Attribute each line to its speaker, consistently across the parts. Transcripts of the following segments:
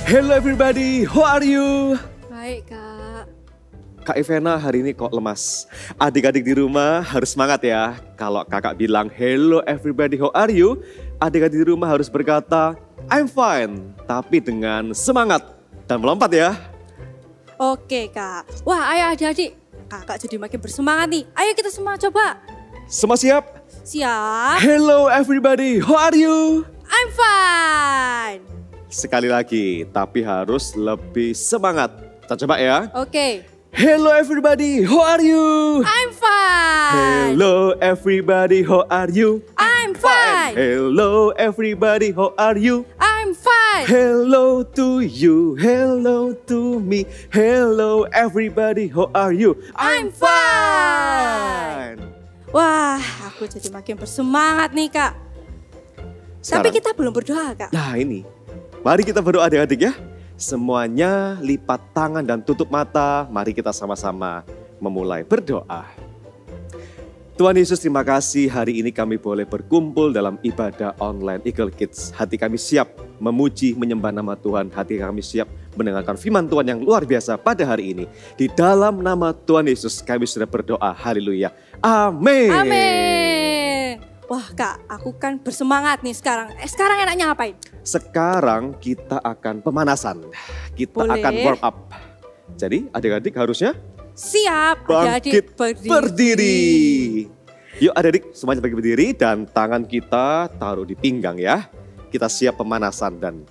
Speaker 1: Hello everybody, how are you?
Speaker 2: Baik, Kak.
Speaker 1: Kak Ivena hari ini kok lemas. Adik-adik di rumah harus semangat ya. Kalau kakak bilang hello everybody, how are you? Adik-adik di rumah harus berkata I'm fine, tapi dengan semangat dan melompat ya.
Speaker 2: Oke, Kak. Wah, ayo adik-adik. Kakak jadi makin bersemangat nih. Ayo kita semua coba.
Speaker 1: Semua siap?
Speaker 2: Siap.
Speaker 1: Hello everybody, how are you?
Speaker 2: I'm fine.
Speaker 1: Sekali lagi, tapi harus lebih semangat. Kita coba ya.
Speaker 2: Oke.
Speaker 1: Hello everybody, how are you?
Speaker 2: I'm fine.
Speaker 1: Hello everybody, how are you?
Speaker 2: I'm fine.
Speaker 1: Hello everybody, how are you?
Speaker 2: I'm fine.
Speaker 1: Hello to you, hello to me, hello everybody, how are you?
Speaker 2: I'm fine. Wah, aku jadi makin bersemangat nih, Kak. Tapi
Speaker 1: Sekarang.
Speaker 2: kita belum berdoa, Kak.
Speaker 1: Nah ini, mari kita berdoa adik-adik ya. Semuanya lipat tangan dan tutup mata, mari kita sama-sama memulai berdoa. Tuhan Yesus, terima kasih hari ini kami boleh berkumpul dalam ibadah online Eagle Kids. Hati kami siap memuji, menyembah nama Tuhan. Hati kami siap mendengarkan firman Tuhan yang luar biasa pada hari ini. Di dalam nama Tuhan Yesus kami sudah berdoa. Haleluya. Amin.
Speaker 2: Amin. Wah, Kak, aku kan bersemangat nih sekarang. Sekarang enaknya ngapain?
Speaker 1: Sekarang kita akan pemanasan. Kita
Speaker 2: Boleh.
Speaker 1: akan warm up. Jadi adik-adik harusnya
Speaker 2: Siap,
Speaker 1: bangkit
Speaker 2: adik-adik
Speaker 1: berdiri. Yuk adik-adik semuanya bangkit berdiri dan tangan kita taruh di pinggang ya. Kita siap pemanasan dan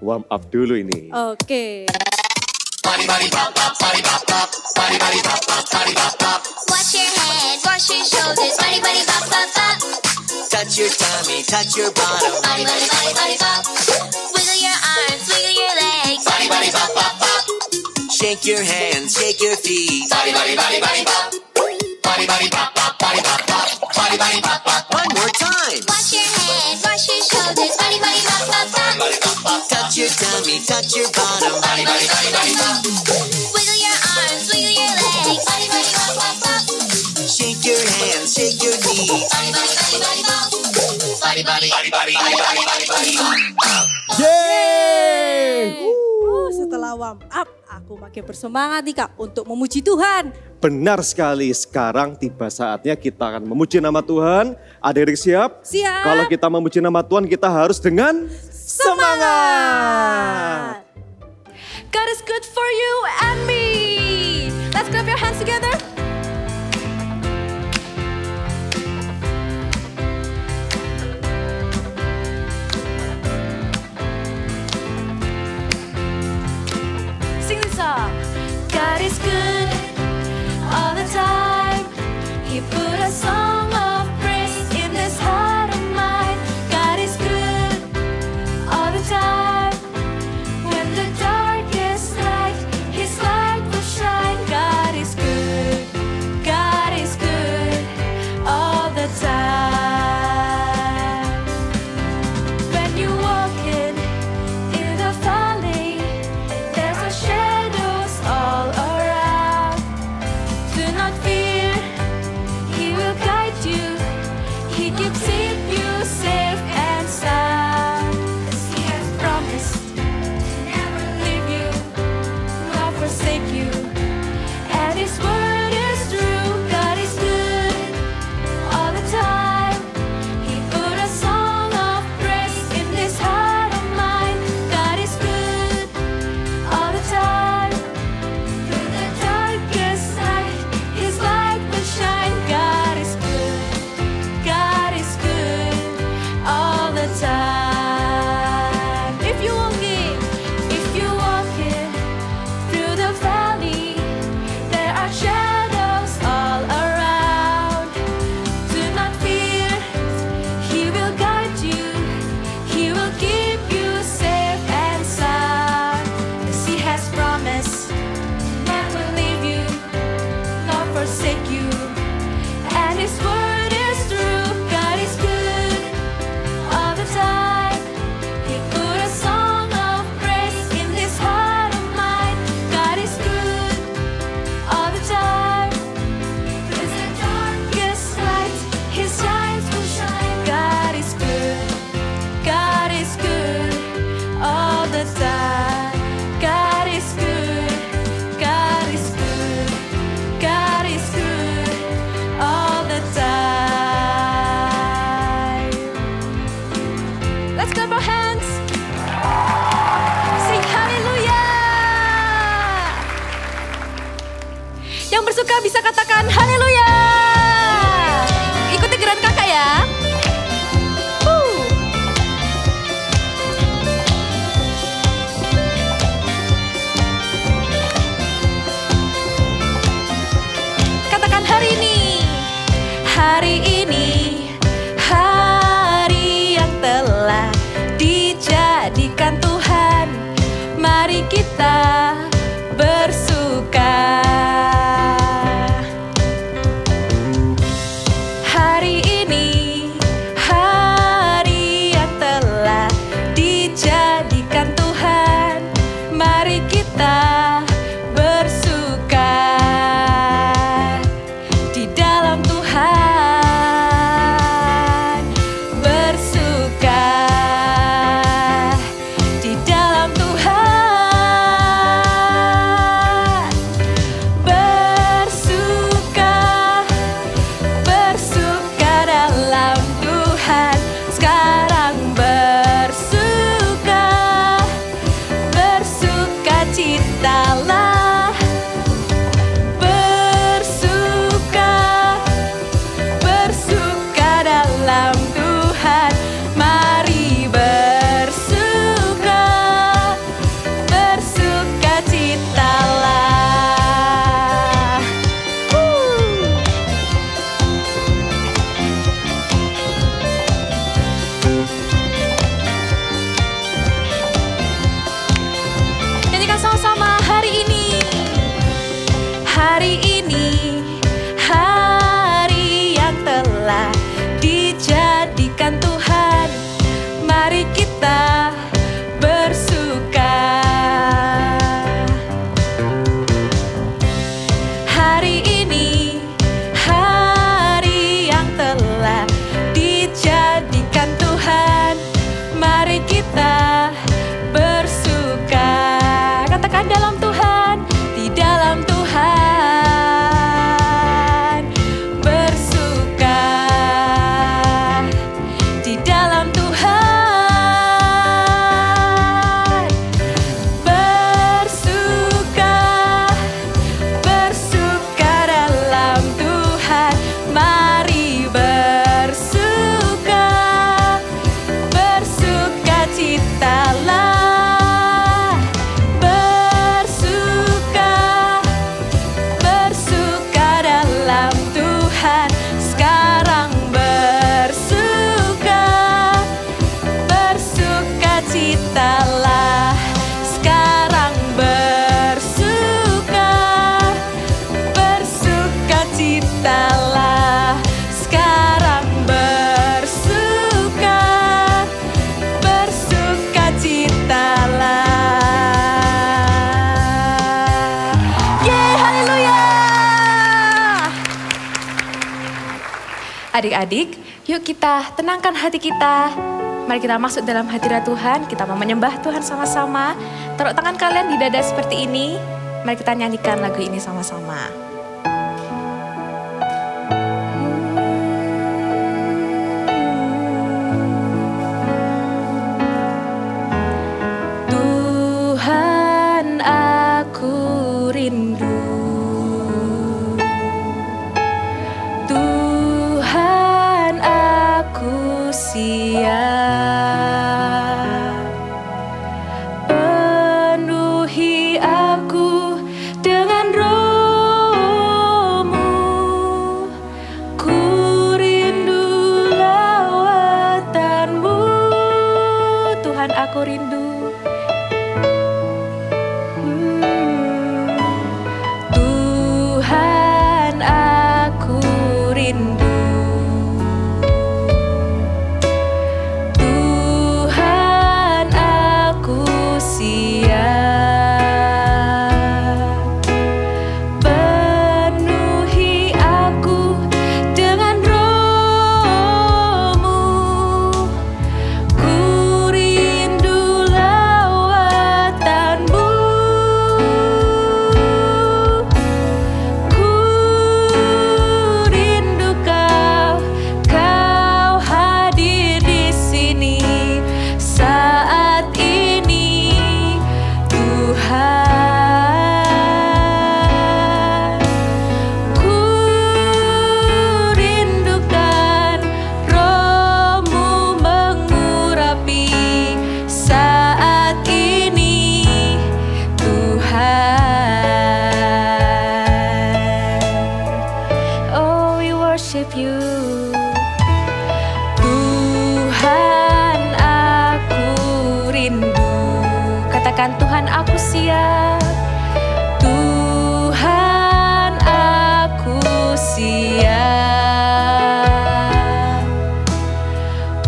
Speaker 1: warm up dulu ini.
Speaker 2: Oke.
Speaker 3: Wash your hands, wash your shoulders, body, body, bop, bop, bop.
Speaker 4: Touch your tummy, touch your bottom.
Speaker 3: Body, body, body, body, bop. Wiggle your arms, wiggle your legs. Body, body, bop, bop, bop.
Speaker 4: Shake your hands, shake your feet.
Speaker 3: Body, body, body, body, bop. Body, body, bop, bop, body, bop, bop. Body, body, bop, bop.
Speaker 4: One more time.
Speaker 3: Wash your hands, wash your shoulders, body, body, bop, bop, bop.
Speaker 4: Touch your tummy, touch your bottom.
Speaker 3: Body, body, body, body, bop. Wiggle your arms, wiggle your legs. Body, body, bop, bop, bop.
Speaker 4: Shake your hands, shake your knees.
Speaker 3: Body, body, body, body, bop. Body, body, body, body, body, body, body, body, bop.
Speaker 1: Yeay!
Speaker 2: Setelah warm up, aku makin bersemangat nih, Kak, untuk memuji Tuhan.
Speaker 1: Benar sekali, sekarang tiba saatnya kita akan memuji nama Tuhan. Adik-adik siap?
Speaker 2: Siap.
Speaker 1: Kalau kita memuji nama Tuhan kita harus dengan semangat.
Speaker 2: God is good for you and me. Let's clap your hands together. Sing this song. God is good all the time. He put a song of praise in this heart of mine. God is good all the time. When the darkest night, His light will shine. God is good. Yang bersuka bisa katakan haleluya. Ikuti gerakan kakak ya. Katakan hari ini. Hari ini hari yang telah dijadikan Tuhan. Mari kita bersuka. Hari ini hari yang telah dijadikan Tuhan. Mari kita bersuka di dalam Tuhan. Bersuka di dalam Tuhan. Bersuka, bersuka dalam Tuhan. Sekarang bersuka, bersuka citalah. Bersuka, bersuka dalam Tuhan. Mari bersuka, bersuka citalah. Nyanyikan sama-sama hari ini. Hari ini hari yang telah dijadikan Tuhan. Mari kita bersuka. Hari ini hari yang telah dijadikan Tuhan. Mari kita bersuka. Katakan dalam Tuhan, di dalam Tuhan. Bersuka di dalam Tuhan. Bersuka, bersuka dalam Tuhan. Mari bersuka, bersuka citalah. Bersuka, bersuka dalam Tuhan. Sekarang bersuka, bersuka citalah. Sekarang bersuka, bersuka citalah. Sekarang bersuka, bersuka citalah. Yeay, haleluya. Adik-adik, yuk kita tenangkan hati kita. Mari kita masuk dalam hadirat Tuhan. Kita mau menyembah Tuhan sama-sama. Taruh tangan kalian di dada seperti ini. Mari kita nyanyikan lagu ini sama-sama. Tuhan, aku rindu. Tuhan, aku siap. Penuhi aku dengan roh siap. Tuhan, aku siap.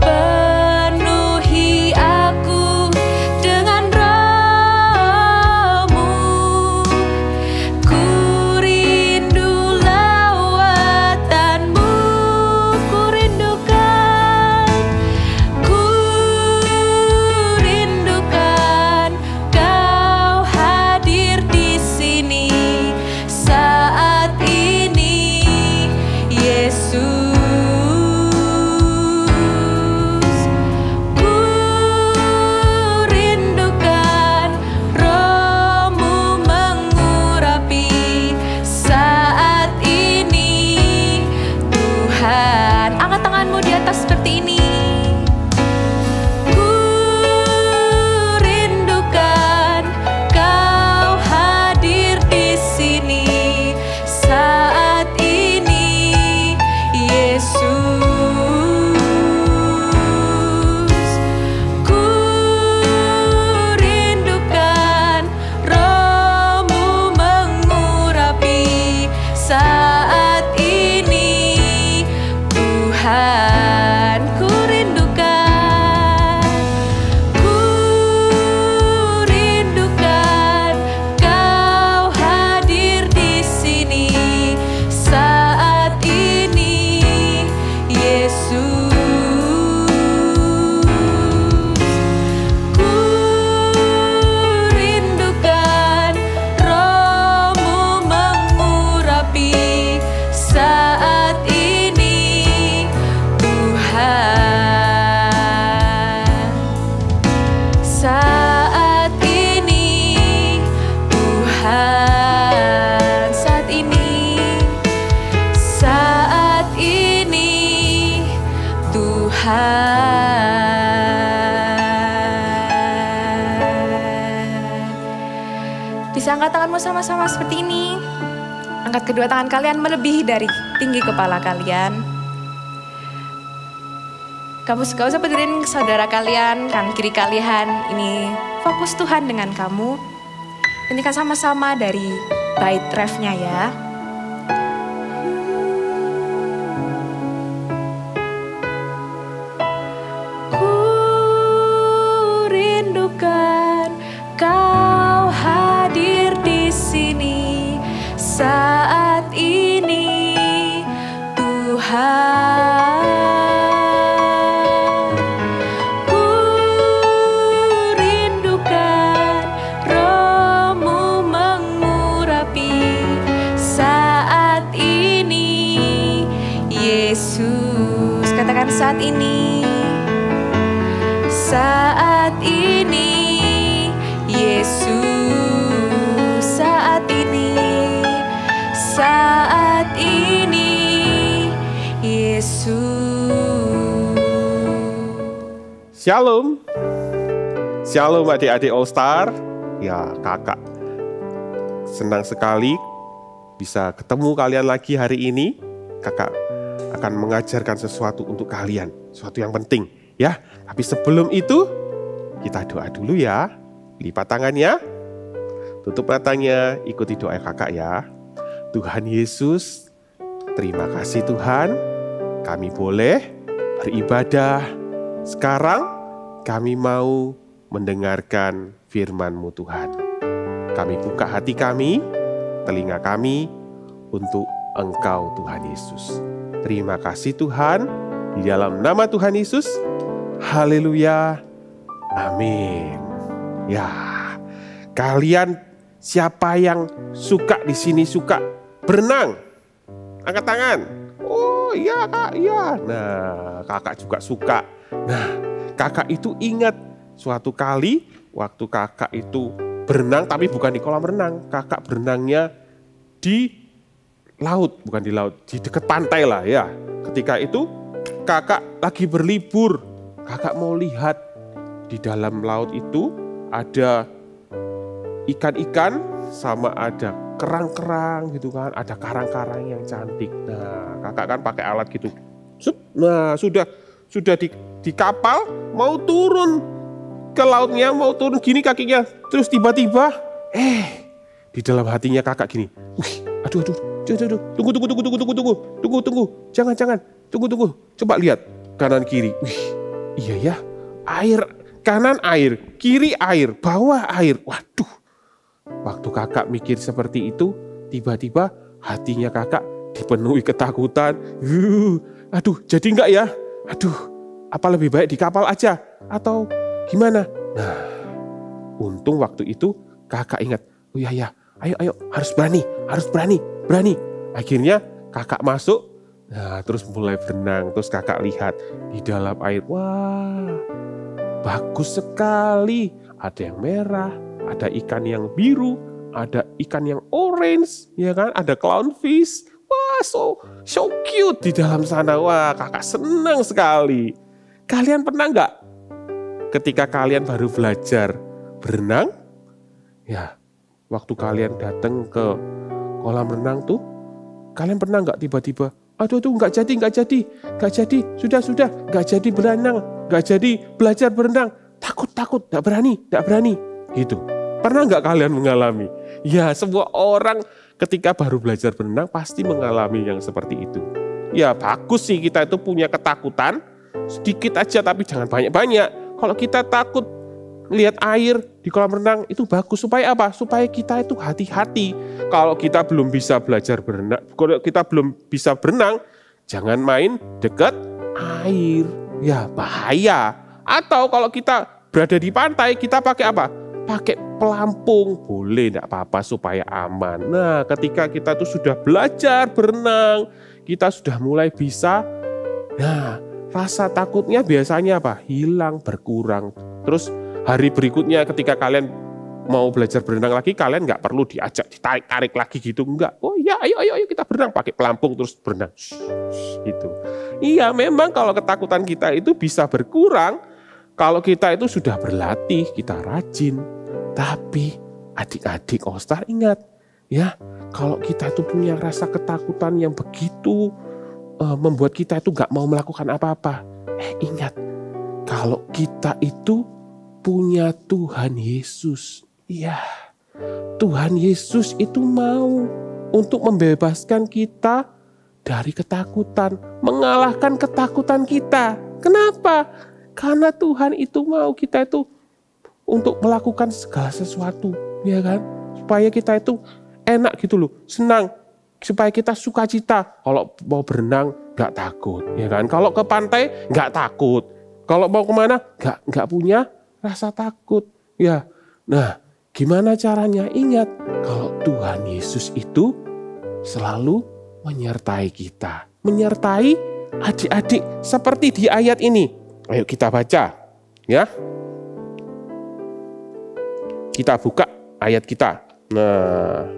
Speaker 2: Penuhi aku dengan Roh-Mu. Ku rindu lawatan-Mu, ku rindukan. Ku rindukan Kau hadir di sini saat ini, Yesus. Ku rindukan Roh-Mu mengurapi saat ini, Tuhan. Angkat tanganmu di atas seperti ini. Ku rindukan Kau hadir di sini saat ini, Yesus. Ku rindukan Roh-Mu mengurapi saat ini, Tuhan. Ku rindukan Kau hadir di sini saat ini, Yesus. Ku rindukan Roh-Mu mengurapi saat ini, Tuhan. Saat ini, Tuhan. Saat ini, Tuhan. Bisa angkat tanganmu sama-sama seperti ini. Angkat kedua tangan kalian melebihi dari tinggi kepala kalian. Kamu gak usah peduliin saudara kalian, kan kiri kalian. Ini fokus Tuhan dengan kamu. Nyanyikan sama-sama dari bait refnya ya. Ku rindukan Kau hadir di sini saat ini, Tuhan. Ku rindukan Roh-Mu mengurapi saat ini, Yesus. Katakan saat ini. Saat ini, Yesus. Saat ini. Saat ini, Yesus.
Speaker 5: Shalom. Shalom adik-adik All Star. Ya, kakak senang sekali bisa ketemu kalian lagi hari ini. Kakak akan mengajarkan sesuatu untuk kalian, sesuatu yang penting ya. Tapi sebelum itu kita doa dulu ya. Lipat tangannya, tutup matanya, ikuti doa kakak ya. Tuhan Yesus, terima kasih Tuhan, kami boleh beribadah. Sekarang kami mau mendengarkan firman-Mu Tuhan. Kami buka hati kami, telinga kami untuk Engkau Tuhan Yesus. Terima kasih Tuhan, di dalam nama Tuhan Yesus. Haleluya. Amin. Ya, kalian siapa yang suka di sini suka berenang? Angkat tangan. Oh iya kak, iya. Nah, kakak juga suka. Nah, kakak itu ingat suatu kali waktu kakak itu berenang, tapi bukan di kolam renang. Kakak berenangnya di laut, bukan di laut, di dekat pantai lah ya. Ketika itu kakak lagi berlibur. Kakak mau lihat di dalam laut itu ada ikan-ikan sama ada kerang-kerang gitu kan, ada karang-karang yang cantik. Nah, kakak kan pakai alat gitu. Nah, sudah di kapal mau turun ke lautnya, mau turun gini kakinya. Terus tiba-tiba Di dalam hatinya kakak gini, wih, aduh, tunggu, jangan, tunggu, coba lihat kanan kiri, wih, iya ya, air, kanan air, kiri air, bawah air, waduh. Waktu kakak mikir seperti itu, tiba-tiba hatinya kakak dipenuhi ketakutan, aduh, jadi enggak ya, aduh, apa lebih baik di kapal aja, atau gimana? Nah, untung waktu itu kakak ingat, oh iya, ayo, harus berani. Akhirnya kakak masuk, nah terus mulai berenang, terus kakak lihat di dalam air, wah bagus sekali. Ada yang merah, ada ikan yang biru, ada ikan yang orange, ya kan? Ada clownfish, wah so cute di dalam sana, wah kakak senang sekali. Kalian pernah nggak ketika kalian baru belajar berenang, ya waktu kalian datang ke kolam renang tuh, kalian pernah nggak tiba-tiba, aduh nggak jadi, sudah, nggak jadi berenang, nggak jadi belajar berenang, takut, nggak berani, gitu. Pernah nggak kalian mengalami? Ya, semua orang ketika baru belajar berenang pasti mengalami yang seperti itu. Ya bagus sih kita itu punya ketakutan, sedikit aja tapi jangan banyak-banyak. Kalau kita takut lihat air di kolam renang itu bagus, supaya apa? Supaya kita itu hati-hati. Kalau kita belum bisa belajar berenang, kalau kita belum bisa berenang, jangan main dekat air. Ya bahaya. Atau kalau kita berada di pantai, kita pakai apa? Pakai pelampung, boleh, enggak apa-apa supaya aman. Nah, ketika kita tuh sudah belajar berenang, kita sudah mulai bisa, nah rasa takutnya biasanya apa? Hilang, berkurang. Terus hari berikutnya ketika kalian mau belajar berenang lagi, kalian nggak perlu diajak, ditarik lagi gitu, enggak. Oh iya, ayo kita berenang, pakai pelampung terus berenang. Gitu. Iya, memang kalau ketakutan kita itu bisa berkurang, kalau kita itu sudah berlatih, kita rajin. Tapi adik-adik All Star ingat, ya, kalau kita itu punya rasa ketakutan yang begitu membuat kita itu nggak mau melakukan apa-apa. Ingat, kalau kita itu punya Tuhan Yesus. Iya, Tuhan Yesus itu mau untuk membebaskan kita dari ketakutan, mengalahkan ketakutan kita. Kenapa? Karena Tuhan itu mau kita itu untuk melakukan segala sesuatu, ya kan? Supaya kita itu enak gitu loh, senang, supaya kita sukacita. Kalau mau berenang nggak takut, ya kan? Kalau ke pantai nggak takut, kalau mau kemana nggak punya rasa takut, ya. Nah, gimana caranya? Ingat, kalau Tuhan Yesus itu selalu menyertai kita, menyertai adik-adik seperti di ayat ini. Ayo kita baca, ya. Kita buka ayat kita. Nah,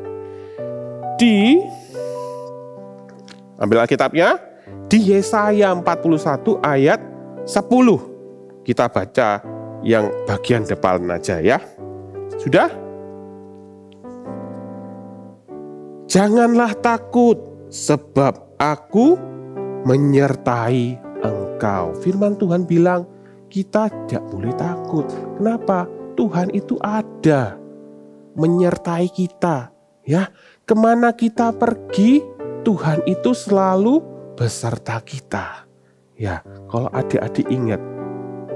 Speaker 5: ambil Alkitabnya di Yesaya 41 ayat 10. Kita baca yang bagian depan aja ya. Sudah? Janganlah takut, sebab aku menyertai engkau. Firman Tuhan bilang kita tidak boleh takut. Kenapa? Tuhan itu ada menyertai kita, ya. Kemana kita pergi, Tuhan itu selalu beserta kita. Ya, kalau adik-adik ingat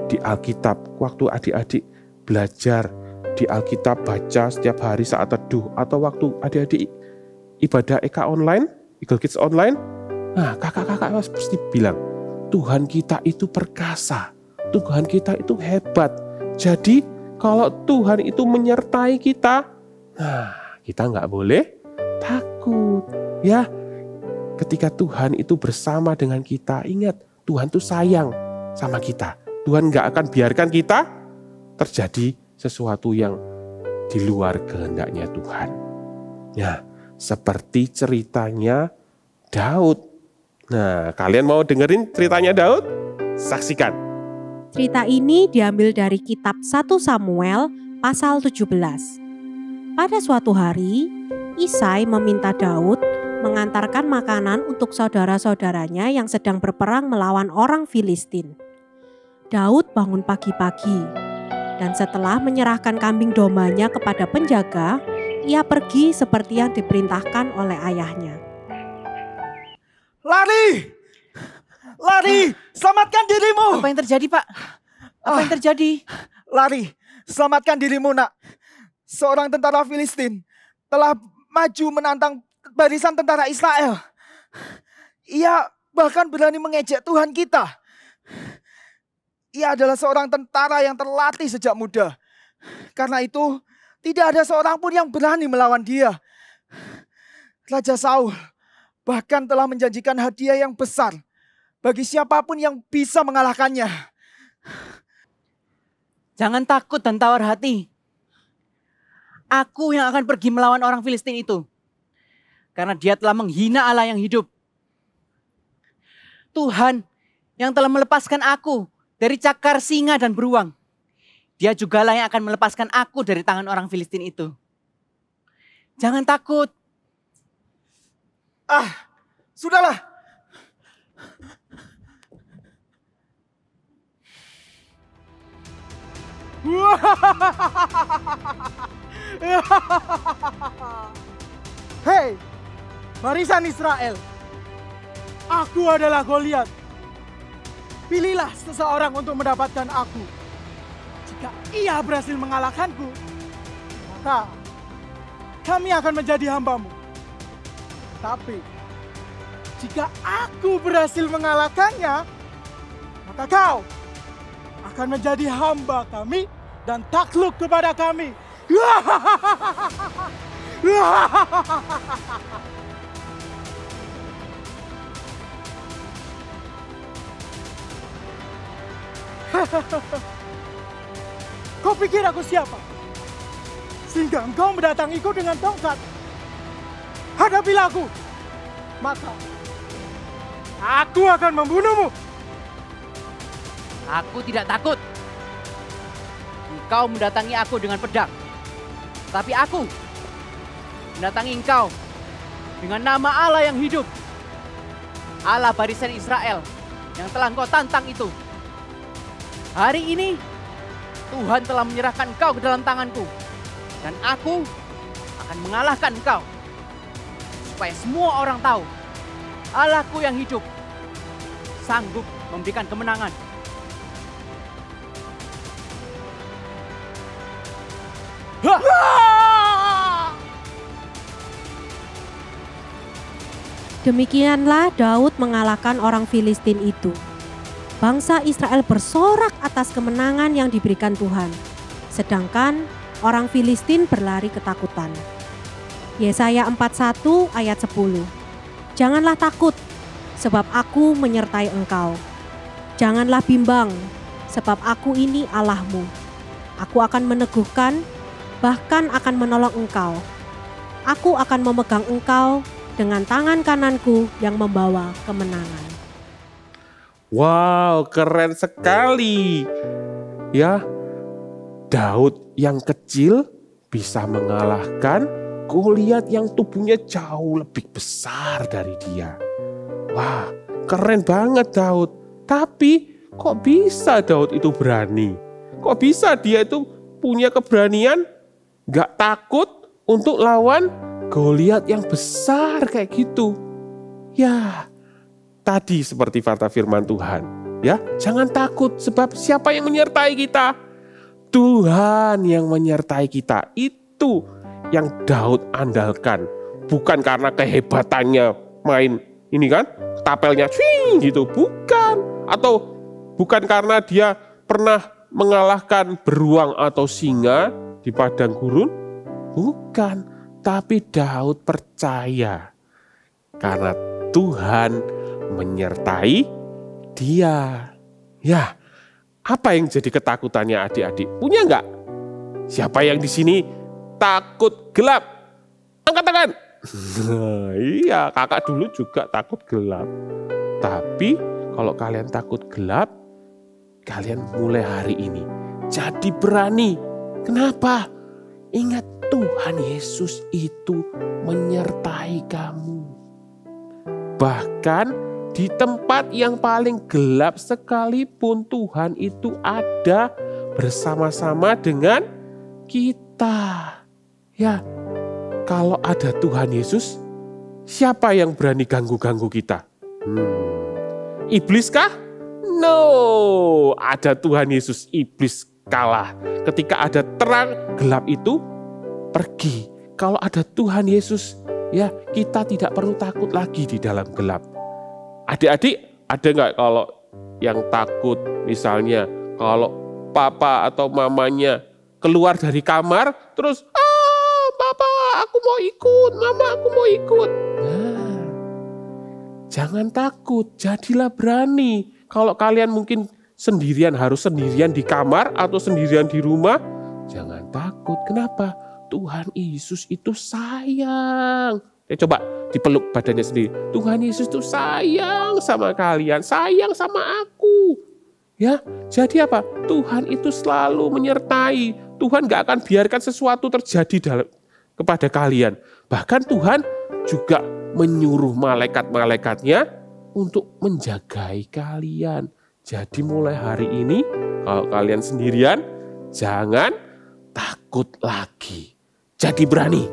Speaker 5: di Alkitab, waktu adik-adik belajar di Alkitab, baca setiap hari saat teduh, atau waktu adik-adik ibadah EK online, Eagle Kids online, nah kakak-kakak pasti bilang, Tuhan kita itu perkasa, Tuhan kita itu hebat. Jadi kalau Tuhan itu menyertai kita, nah kita nggak boleh takut, ya. Ketika Tuhan itu bersama dengan kita, ingat Tuhan itu sayang sama kita. Tuhan nggak akan biarkan kita terjadi sesuatu yang di luar kehendaknya Tuhan. Ya, seperti ceritanya Daud. Nah, kalian mau dengerin ceritanya Daud? Saksikan.
Speaker 6: Cerita ini diambil dari kitab 1 Samuel pasal 17. Pada suatu hari, Isai meminta Daud mengantarkan makanan untuk saudara-saudaranya yang sedang berperang melawan orang Filistin. Daud bangun pagi-pagi, dan setelah menyerahkan kambing dombanya kepada penjaga, Ia pergi seperti yang diperintahkan oleh ayahnya.
Speaker 7: Lari! Lari! Selamatkan dirimu!
Speaker 8: Apa yang terjadi, Pak? Apa yang terjadi?
Speaker 7: Lari! Selamatkan dirimu, nak. Seorang tentara Filistin telah maju menantang barisan tentara Israel. Ia bahkan berani mengejek Tuhan kita. Ia adalah seorang tentara yang terlatih sejak muda. Karena itu, tidak ada seorang pun yang berani melawan dia. Raja Saul bahkan telah menjanjikan hadiah yang besar bagi siapapun yang bisa mengalahkannya.
Speaker 8: Jangan takut dan tawar hati. Aku yang akan pergi melawan orang Filistin itu. Karena dia telah menghina Allah yang hidup. Tuhan yang telah melepaskan aku dari cakar singa dan beruang. Dia jugalah yang akan melepaskan aku dari tangan orang Filistin itu. Jangan takut.
Speaker 7: Sudahlah. Hei, barisan Israel. Aku adalah Goliat. Pilihlah seseorang untuk mendapatkan aku. Jika ia berhasil mengalahkanku, maka kami akan menjadi hambamu. Tapi jika aku berhasil mengalahkannya, maka kau akan menjadi hamba kami dan takluk kepada kami. Kau pikir aku siapa? Sehingga engkau mendatangiku dengan tongkat. Hadapilah aku, maka aku akan membunuhmu.
Speaker 8: Aku tidak takut. Engkau mendatangi aku dengan pedang. Tapi aku mendatangi engkau dengan nama Allah yang hidup. Allah barisan Israel yang telah engkau tantang itu. Hari ini Tuhan telah menyerahkan engkau ke dalam tanganku. Dan aku akan mengalahkan engkau. Supaya semua orang tahu Allahku yang hidup sanggup memberikan kemenangan.
Speaker 6: Demikianlah Daud mengalahkan orang Filistin itu. Bangsa Israel bersorak atas kemenangan yang diberikan Tuhan. Sedangkan orang Filistin berlari ketakutan. Yesaya 41 ayat 10. Janganlah takut, sebab aku menyertai engkau. Janganlah bimbang, sebab aku ini Allahmu. Aku akan meneguhkan, bahkan akan menolong engkau. Aku akan memegang engkau dengan tangan kananku yang membawa kemenangan.
Speaker 5: Wow, keren sekali. Ya, Daud yang kecil bisa mengalahkan Goliat yang tubuhnya jauh lebih besar dari dia. Wah, keren banget Daud. Tapi kok bisa Daud itu berani? Kok bisa dia itu punya keberanian gak takut untuk lawan Goliat yang besar kayak gitu? Ya, tadi seperti kata firman Tuhan. Ya, jangan takut sebab siapa yang menyertai kita? Tuhan yang menyertai kita. Itu yang Daud andalkan. Bukan karena kehebatannya main ini kan, tapelnya swing gitu. Bukan. Atau bukan karena dia pernah mengalahkan beruang atau singa di padang gurun. Bukan. Tapi Daud percaya karena Tuhan menyertai dia. Ya, apa yang jadi ketakutannya adik-adik? Punya enggak? Siapa yang di sini takut gelap? Angkat tangan. Iya, kakak dulu juga takut gelap. Tapi kalau kalian takut gelap, kalian mulai hari ini jadi berani. Kenapa? Ingat Tuhan Yesus itu menyertai kamu. Bahkan di tempat yang paling gelap sekalipun Tuhan itu ada bersama-sama dengan kita. Ya, kalau ada Tuhan Yesus, siapa yang berani ganggu-ganggu kita? Iblis kah? No, ada Tuhan Yesus, iblis kalah. Ketika ada terang, gelap itu pergi. Kalau ada Tuhan Yesus, ya kita tidak perlu takut lagi di dalam gelap. Adik-adik, ada nggak kalau yang takut misalnya kalau papa atau mamanya keluar dari kamar, terus papa aku mau ikut, mama aku mau ikut. Nah, jangan takut, jadilah berani. Kalau kalian mungkin sendirian, harus sendirian di kamar atau sendirian di rumah, jangan takut. Kenapa? Tuhan Yesus itu sayang. Coba dipeluk badannya sendiri. Tuhan Yesus itu sayang sama kalian, sayang sama aku. Ya, jadi apa? Tuhan itu selalu menyertai. Tuhan gak akan biarkan sesuatu terjadi kepada kalian. Bahkan Tuhan juga menyuruh malaikat-malaikatnya untuk menjagai kalian. Jadi mulai hari ini, kalau kalian sendirian, jangan takut lagi. Jadi berani,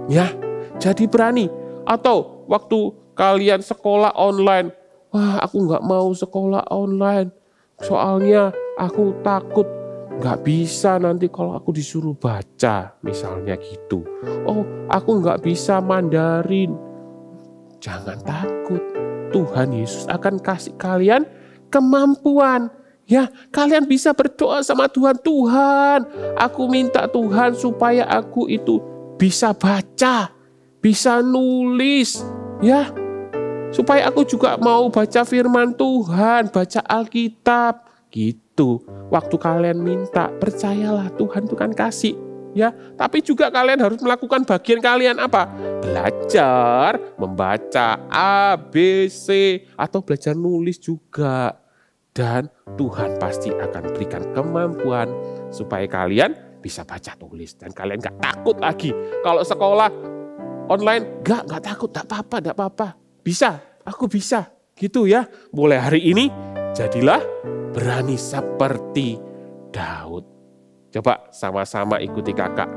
Speaker 5: ya, jadi berani. Atau waktu kalian sekolah online, wah aku gak mau sekolah online, soalnya aku takut gak bisa nanti kalau aku disuruh baca, misalnya gitu. Oh, aku gak bisa Mandarin. Jangan takut, Tuhan Yesus akan kasih kalian kemampuan. Ya, kalian bisa berdoa sama Tuhan. Tuhan, aku minta Tuhan supaya aku itu bisa baca, bisa nulis, ya. Supaya aku juga mau baca firman Tuhan, baca Alkitab, gitu. Waktu kalian minta, percayalah Tuhan itu kan kasih, ya. Tapi juga kalian harus melakukan bagian kalian apa? Belajar, membaca A, B, C, atau belajar nulis juga. Dan Tuhan pasti akan berikan kemampuan supaya kalian bisa baca tulis. Dan kalian gak takut lagi. Kalau sekolah online, gak takut, gak apa-apa. Bisa, aku bisa. Gitu ya. Mulai hari ini, jadilah berani seperti Daud. Coba sama-sama ikuti kakak.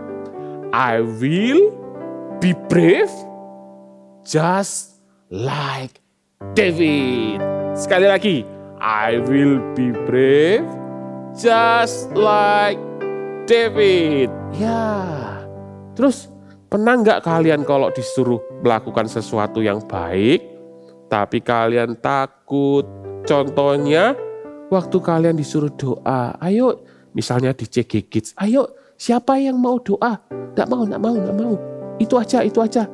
Speaker 5: I will be brave just like David. Sekali lagi. I will be brave just like David. Ya, terus pernah nggak kalian kalau disuruh melakukan sesuatu yang baik, tapi kalian takut? Contohnya, waktu kalian disuruh doa, ayo misalnya di CG Kids, ayo siapa yang mau doa? Nggak mau. Itu aja.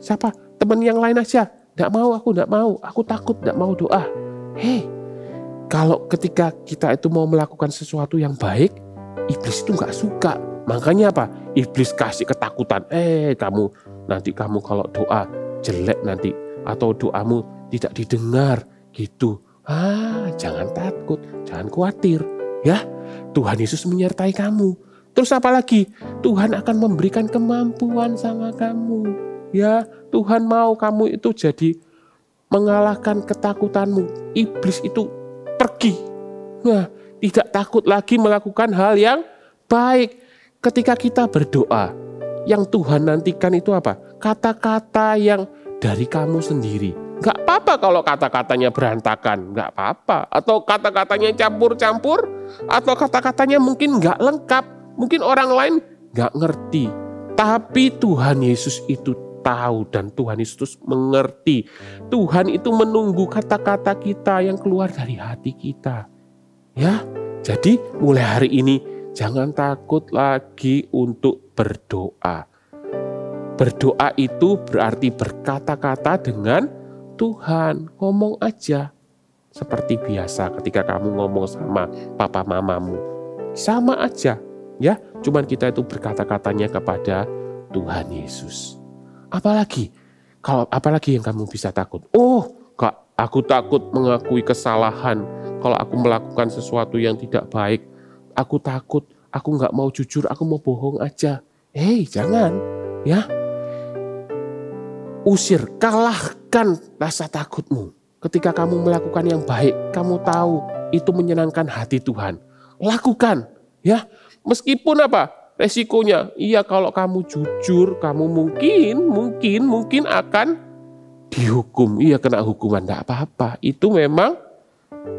Speaker 5: Siapa? Teman yang lain aja. Nggak mau, aku takut, nggak mau doa. Hei, kalau ketika kita itu mau melakukan sesuatu yang baik, iblis itu gak suka. Makanya apa? Iblis kasih ketakutan. Kamu kalau doa jelek nanti. Atau doamu tidak didengar gitu. Jangan takut, jangan khawatir. Ya, Tuhan Yesus menyertai kamu. Terus apa lagi? Tuhan akan memberikan kemampuan sama kamu. Ya, Tuhan mau kamu itu jadi mengalahkan ketakutanmu. Iblis itu pergi. Nah, tidak takut lagi melakukan hal yang baik. Ketika kita berdoa, yang Tuhan nantikan itu apa? Kata-kata yang dari kamu sendiri. Gak apa-apa kalau kata-katanya berantakan, gak apa-apa. Atau kata-katanya campur-campur, atau kata-katanya mungkin gak lengkap. Mungkin orang lain gak ngerti. Tapi Tuhan Yesus itu tahu dan Tuhan Yesus mengerti. Tuhan itu menunggu kata-kata kita yang keluar dari hati kita. Ya, jadi mulai hari ini jangan takut lagi untuk berdoa. Berdoa itu berarti berkata-kata dengan Tuhan. Ngomong aja seperti biasa ketika kamu ngomong sama papa mamamu. Sama aja, ya. Cuman kita itu berkata-katanya kepada Tuhan Yesus. Apalagi yang kamu bisa takut? Kak, aku takut mengakui kesalahan. Kalau aku melakukan sesuatu yang tidak baik, aku takut, aku gak mau jujur, aku mau bohong aja. Jangan, ya. Usir, kalahkan rasa takutmu. Ketika kamu melakukan yang baik, kamu tahu itu menyenangkan hati Tuhan. Lakukan, ya. Meskipun apa? resikonya? Iya, kalau kamu jujur, kamu mungkin akan dihukum. Iya, kena hukuman, enggak apa-apa. Itu memang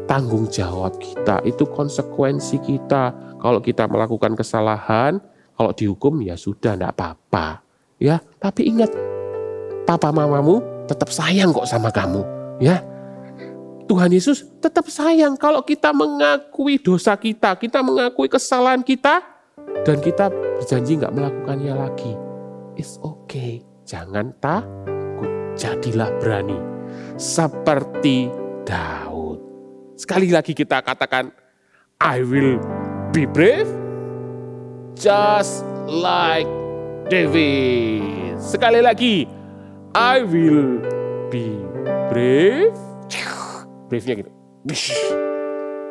Speaker 5: tanggung jawab kita, itu konsekuensi kita. Kalau kita melakukan kesalahan, kalau dihukum ya sudah, enggak apa-apa. Ya, tapi ingat, papa mamamu tetap sayang kok sama kamu, ya. Tuhan Yesus tetap sayang kalau kita mengakui dosa kita mengakui kesalahan kita, dan kita berjanji nggak melakukannya lagi. It's okay, jangan takut, jadilah berani. Seperti Daud. Sekali lagi kita katakan, I will be brave, just like David. Sekali lagi, I will be brave. Brave-nya gitu.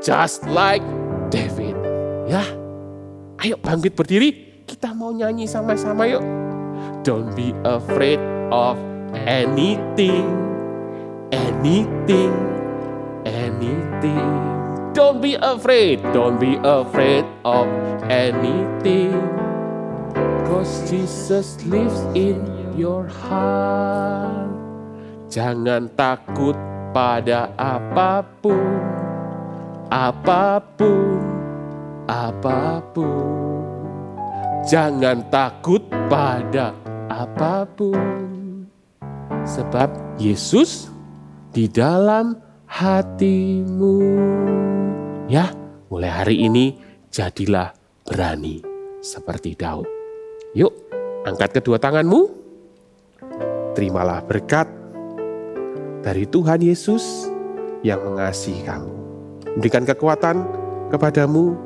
Speaker 5: Just like David. Ya. Ayo bangkit berdiri. Kita mau nyanyi sama-sama yuk. Don't be afraid of anything. Anything. Anything. Don't be afraid. Don't be afraid of anything. 'Cause Jesus lives in your heart. Jangan takut pada apapun, apapun, apapun. Jangan takut pada apapun. Sebab Yesus di dalam hatimu. Ya, mulai hari ini jadilah berani seperti Daud. Yuk, angkat kedua tanganmu. Terimalah berkat dari Tuhan Yesus yang mengasihi kamu. Memberikan kekuatan kepadamu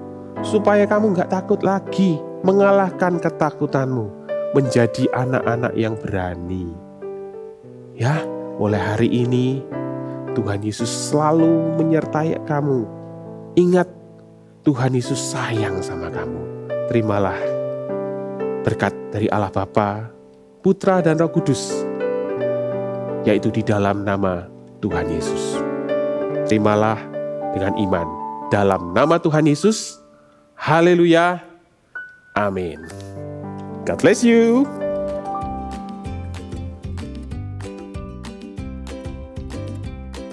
Speaker 5: supaya kamu gak takut lagi, mengalahkan ketakutanmu, menjadi anak-anak yang berani. Ya, mulai hari ini Tuhan Yesus selalu menyertai kamu. Ingat, Tuhan Yesus sayang sama kamu. Terimalah berkat dari Allah Bapa, Putra dan Roh Kudus, yaitu di dalam nama Tuhan Yesus. Terimalah dengan iman dalam nama Tuhan Yesus. Haleluya. Amin. God bless you.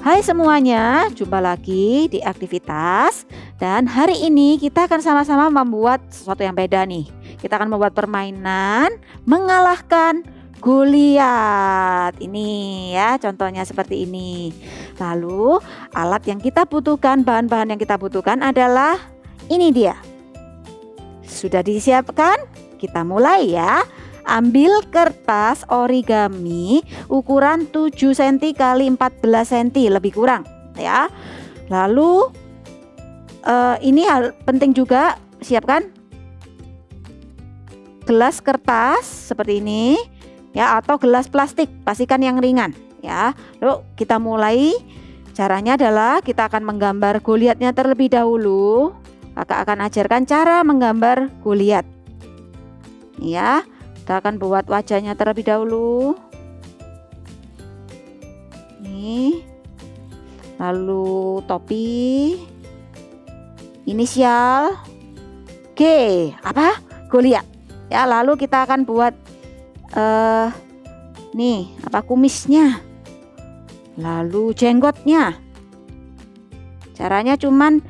Speaker 9: Hai semuanya, jumpa lagi di aktivitas. Dan hari ini kita akan sama-sama membuat sesuatu yang beda nih. Kita akan membuat permainan mengalahkan Goliat. Ini ya, contohnya seperti ini. Lalu alat yang kita butuhkan, bahan-bahan yang kita butuhkan adalah ini dia. Sudah disiapkan? Kita mulai ya. Ambil kertas origami ukuran 7 cm x 14 cm, lebih kurang ya. Lalu ini hal penting juga, siapkan gelas kertas seperti ini ya, atau gelas plastik, pastikan yang ringan ya. Lalu kita mulai. Caranya adalah kita akan menggambar Goliatnya terlebih dahulu. Kakak akan ajarkan cara menggambar Goliat ya. Kita akan buat wajahnya terlebih dahulu. Nih. Lalu topi. Inisial G. Apa? Goliat. Ya, lalu kita akan buat nih, apa, kumisnya. Lalu jenggotnya. Caranya cuman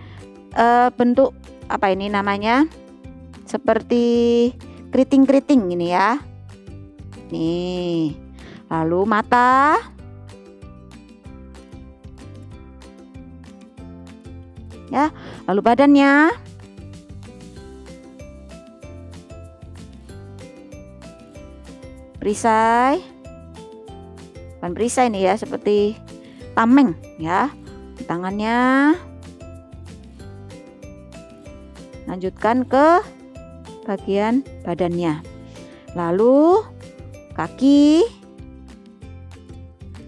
Speaker 9: bentuk apa ini namanya? Seperti keriting-keriting ini ya. Nih. Lalu mata. Ya, lalu badannya. Perisai. Bukan perisai ini ya, seperti tameng ya. Tangannya. Lanjutkan ke bagian badannya. Lalu kaki.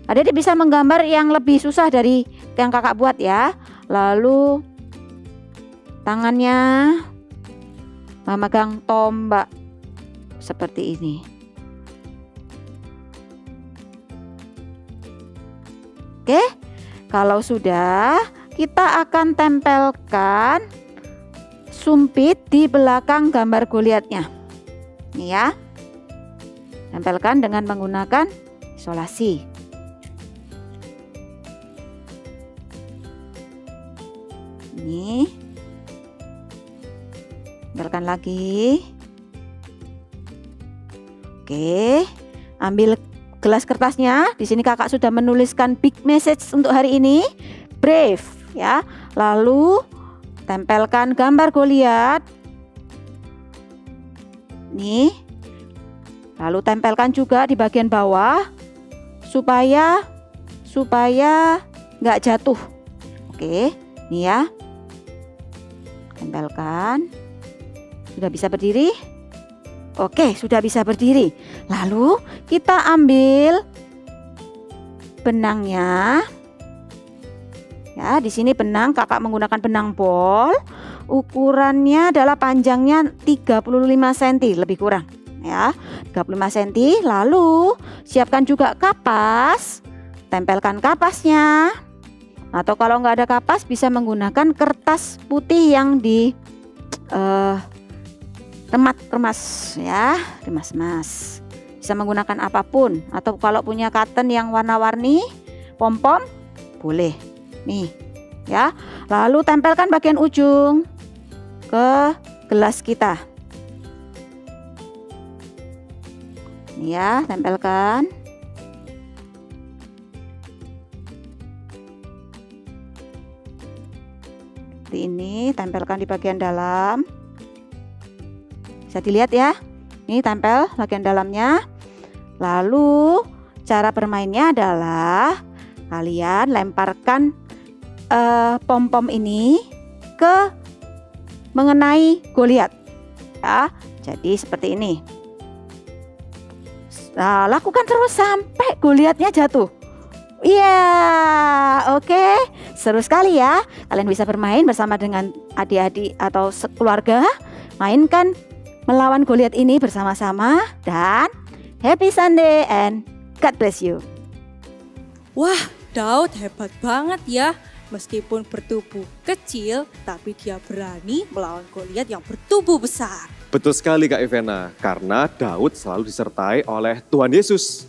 Speaker 9: Adik bisa menggambar yang lebih susah dari yang kakak buat ya. Lalu tangannya memegang tombak seperti ini. Oke, kalau sudah, kita akan tempelkan sumpit di belakang gambar Goliatnya. Nih ya. Tempelkan dengan menggunakan isolasi. Ini. Tempelkan lagi. Oke. Ambil gelas kertasnya. Di sini kakak sudah menuliskan big message untuk hari ini. Brave ya. Lalu tempelkan gambar Goliat. Nih. Lalu tempelkan juga di bagian bawah supaya nggak jatuh. Oke, nih ya. Tempelkan. Sudah bisa berdiri? Oke, sudah bisa berdiri. Lalu kita ambil benangnya. Ya, di sini benang, kakak menggunakan benang bol. Ukurannya adalah panjangnya 35 cm, lebih kurang. Ya, 35 cm. Lalu siapkan juga kapas. Tempelkan kapasnya. Atau kalau nggak ada kapas bisa menggunakan kertas putih yang di remas ya, remas. Bisa menggunakan apapun. Atau kalau punya cotton yang warna-warni, pom-pom, boleh. Nih, ya. Lalu tempelkan bagian ujung ke gelas kita. Nih ya, tempelkan. Seperti ini, tempelkan di bagian dalam. Bisa dilihat ya. Ini tempel bagian dalamnya. Lalu cara bermainnya adalah kalian lemparkan pom-pom ini ke mengenai Goliat. Ya, jadi seperti ini. Nah, lakukan terus sampai Goliatnya jatuh. Iya, oke. Seru sekali ya. Kalian bisa bermain bersama dengan adik-adik atau keluarga. Mainkan melawan Goliat ini bersama-sama. Dan happy Sunday and God bless you.
Speaker 10: Wah, Daud hebat banget ya. Meskipun bertubuh kecil, tapi dia berani melawan Goliat yang bertubuh besar.
Speaker 1: Betul sekali Kak Ivana, karena Daud selalu disertai oleh Tuhan Yesus.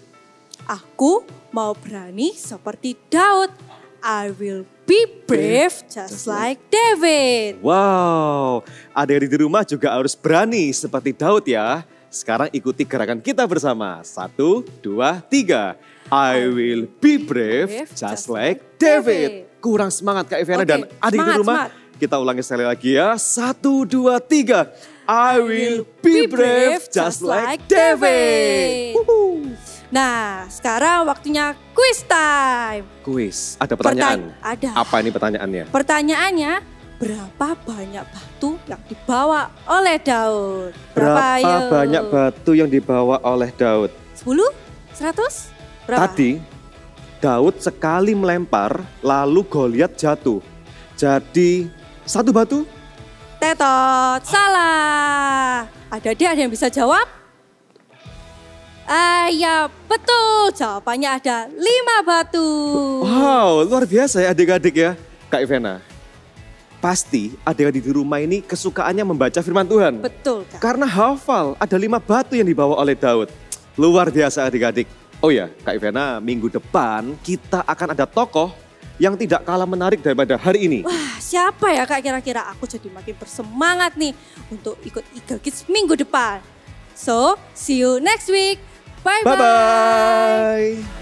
Speaker 10: Aku mau berani seperti Daud. I will be brave just like David.
Speaker 1: Wow, adik-adik di rumah juga harus berani seperti Daud ya. Sekarang ikuti gerakan kita bersama. 1, 2, 3. I will be brave just like David. Kurang semangat Kak Ivana dan adik di rumah. Kita ulangi sekali lagi ya. 1, 2, 3. I will be brave just like David.
Speaker 10: Nah, sekarang waktunya quiz time.
Speaker 1: Quiz, ada pertanyaan?
Speaker 10: Ada.
Speaker 1: Apa ini pertanyaannya?
Speaker 10: Pertanyaannya, berapa banyak batu yang dibawa oleh Daud?
Speaker 1: Berapa banyak batu yang dibawa oleh Daud?
Speaker 10: 10? 100? Berapa?
Speaker 1: Tadi Daud sekali melempar lalu Goliat jatuh. Jadi 1 batu?
Speaker 10: Tetot, salah. Ada yang bisa jawab? Ya betul, jawabannya ada 5 batu.
Speaker 1: Wow, luar biasa ya adik-adik ya. Kak Ivana, pasti adik-adik di rumah ini kesukaannya membaca firman Tuhan.
Speaker 10: Betul Kak.
Speaker 1: Karena hafal ada 5 batu yang dibawa oleh Daud. Luar biasa adik-adik. Oh ya Kak Ivana, minggu depan kita akan ada tokoh yang tidak kalah menarik daripada hari ini.
Speaker 10: Wah, siapa ya Kak kira-kira? Aku jadi makin bersemangat nih untuk ikut Eagle Kids minggu depan. So, see you next week. Bye-bye.
Speaker 1: Bye-bye.